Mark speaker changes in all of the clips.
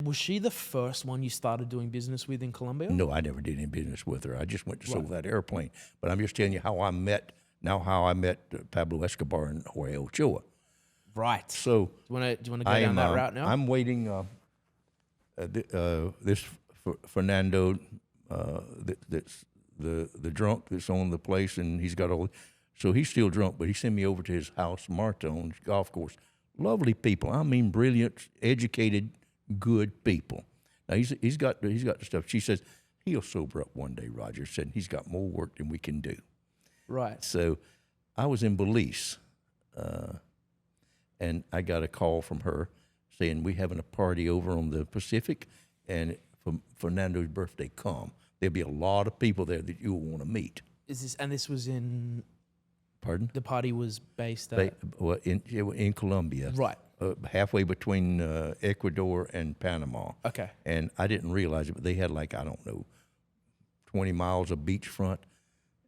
Speaker 1: was she the first one you started doing business with in Colombia?
Speaker 2: No, I never did any business with her. I just went to sell that airplane. But I'm just telling you how I met Pablo Escobar and Jorge Ochoa.
Speaker 1: Right.
Speaker 2: So
Speaker 1: do you want to go down that route now?
Speaker 2: I'm waiting. This Fernando, that's the drunk that's on the place, and he's got all. So he's still drunk, but he sent me over to his house, Marta, on his golf course. Lovely people. I mean, brilliant, educated, good people. Now he's got the stuff. She says he'll sober up one day. Roger said he's got more work than we can do.
Speaker 1: Right.
Speaker 2: So I was in Belize, and I got a call from her saying we having a party over on the Pacific, and for Fernando's birthday, come. There'll be a lot of people there that you'll want to meet.
Speaker 1: This was in?
Speaker 2: Pardon?
Speaker 1: The party was based at?
Speaker 2: In Colombia.
Speaker 1: Right.
Speaker 2: Halfway between Ecuador and Panama.
Speaker 1: Okay.
Speaker 2: And I didn't realize it, but they had 20 miles of beachfront,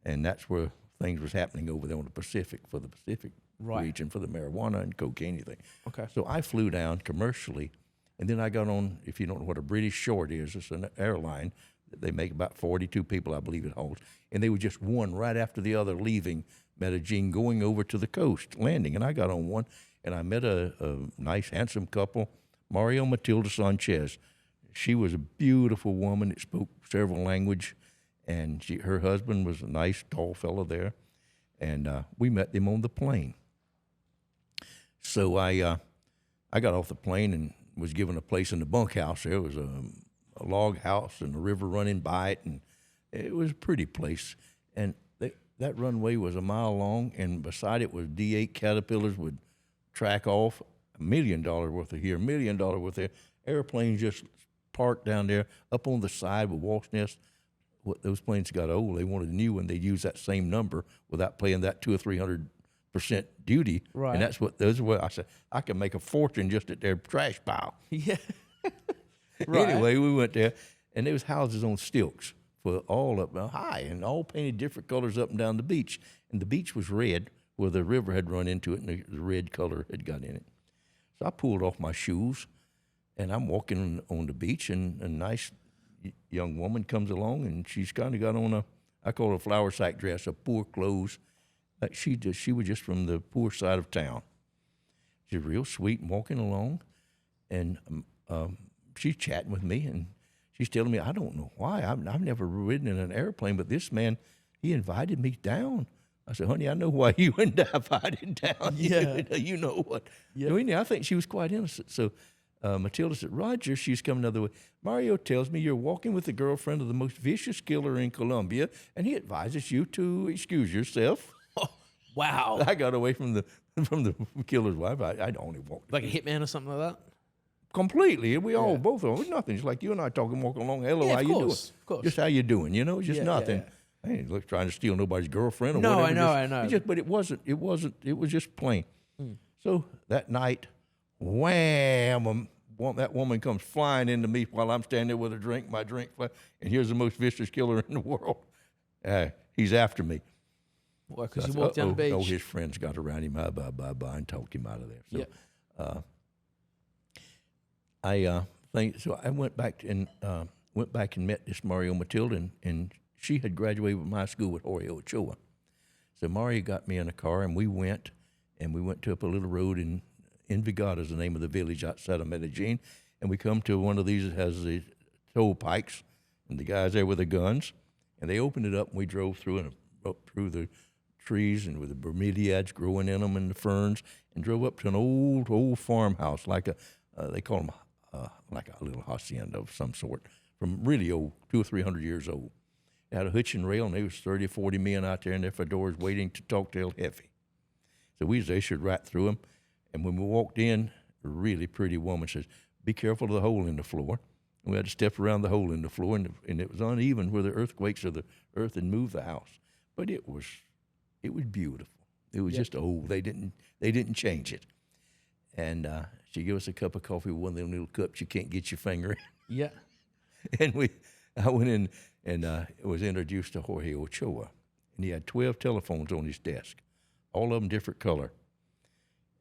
Speaker 2: and that's where things was happening over there on the Pacific, for the Pacific region, for the marijuana and cocaine thing.
Speaker 1: Okay.
Speaker 2: So I flew down commercially, and then I got on, if you don't know what a British short is, it's an airline. They make about 42 people, I believe it holds. And they were just one right after the other leaving Medellín, going over to the coast, landing. And I got on one, and I met a nice, handsome couple, Mario Matilda Sanchez. She was a beautiful woman that spoke several languages, and her husband was a nice, tall fellow there. And we met them on the plane. So I got off the plane and was given a place in the bunkhouse. There was a log house and a river running by it, and it was a pretty place. And that runway was a mile long, and beside it was D8 Caterpillars would track off, $1 million worth of here, $1 million worth there. Airplanes just parked down there up on the side with wasp nests. Those planes got old. They wanted a new one. They'd use that same number without paying that 200 or 300% duty. Right. And those are what I said, I can make a fortune just at their trash pile.
Speaker 1: Yeah. Right.
Speaker 2: Anyway, we went there, and there was houses on stilts for all up high, and all painted different colors up and down the beach. And the beach was red, where the river had run into it, and the red color had got in it. So I pulled off my shoes, and I'm walking on the beach, and a nice young woman comes along, and she's kind of got on I call it a flower sack dress, a poor clothes. She was just from the poor side of town. She's real sweet and walking along, and she's chatting with me, and she's telling me, I don't know why. I've never ridden in an airplane, but this man, he invited me down. I said, honey, I know why you invited down.
Speaker 1: Yeah.
Speaker 2: You know what.
Speaker 1: Yeah.
Speaker 2: So anyway, I think she was quite innocent. So Matilda said, Roger, she's coming another way. Mario tells me you're walking with the girlfriend of the most vicious killer in Colombia, and he advises you to excuse yourself.
Speaker 1: Oh, wow.
Speaker 2: I got away from the killer's wife. I'd only walked.
Speaker 1: Like a hitman or something like that?
Speaker 2: Completely. We all, both of them, nothing. It's like you and I talking, walking along. Hello, how you doing?
Speaker 1: Of course.
Speaker 2: Just how you doing, just nothing.
Speaker 1: Yeah.
Speaker 2: I ain't trying to steal nobody's girlfriend or
Speaker 1: no,
Speaker 2: whatever.
Speaker 1: I know.
Speaker 2: But it wasn't, it was just plain. So that night, wham, that woman comes flying into me while I'm standing there with my drink, and here's the most vicious killer in the world. He's after me.
Speaker 1: Well, because you walked down the beach.
Speaker 2: Oh, his friends got around him, bye, and talked him out of there. So, I went back and met this Mario Matilda, and she had graduated from high school with Jorge Ochoa. So Mario got me in a car, and we went to up a little road in Envigado is the name of the village outside of Medellín, and we come to one of these that has the toll pikes, and the guys there with the guns, and they opened it up, and we drove through and up through the trees and with the bromeliads growing in them and the ferns, and drove up to an old farmhouse, like they call them like a little hacienda of some sort, from really old, 200 or 300 years old. It had a hitch and rail, and there was 30 or 40 men out there in their fedoras waiting to talk to El Jefe. So we just ushered right through them, and when we walked in, a really pretty woman says, be careful of the hole in the floor. And we had to step around the hole in the floor, and it was uneven where the earthquakes of the earth had moved the house. But it was beautiful. It was just old. They didn't change it. And she gave us a cup of coffee with one of them little cups you can't get your finger in.
Speaker 1: Yeah.
Speaker 2: And I went in and was introduced to Jorge Ochoa. And he had 12 telephones on his desk, all of them different color.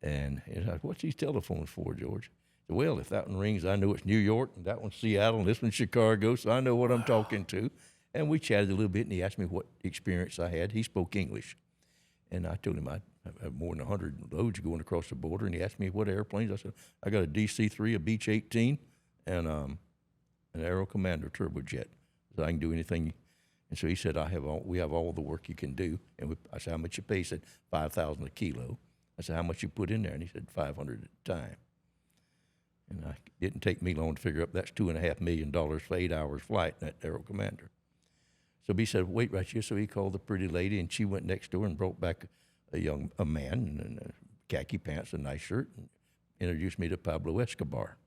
Speaker 2: And I said, what's these telephones for, George? Well, if that one rings, I know it's New York, and that one's Seattle, and this one's Chicago, so I know what I'm talking to. And we chatted a little bit, and he asked me what experience I had. He spoke English. And I told him I have more than 100 loads going across the border, and he asked me what airplanes. I said, I got a DC-3, a Beech 18, and an Aero Commander turbojet, so I can do anything. And so he said, we have all the work you can do. And I said, how much you pay? He said, $5,000 a kilo. I said, how much you put in there? And he said, $500 at a time. And it didn't take me long to figure up that's $2.5 million for 8 hours flight in that Aero Commander. So he said, wait right here. So he called the pretty lady, and she went next door and brought back a man in khaki pants, a nice shirt, and introduced me to Pablo Escobar.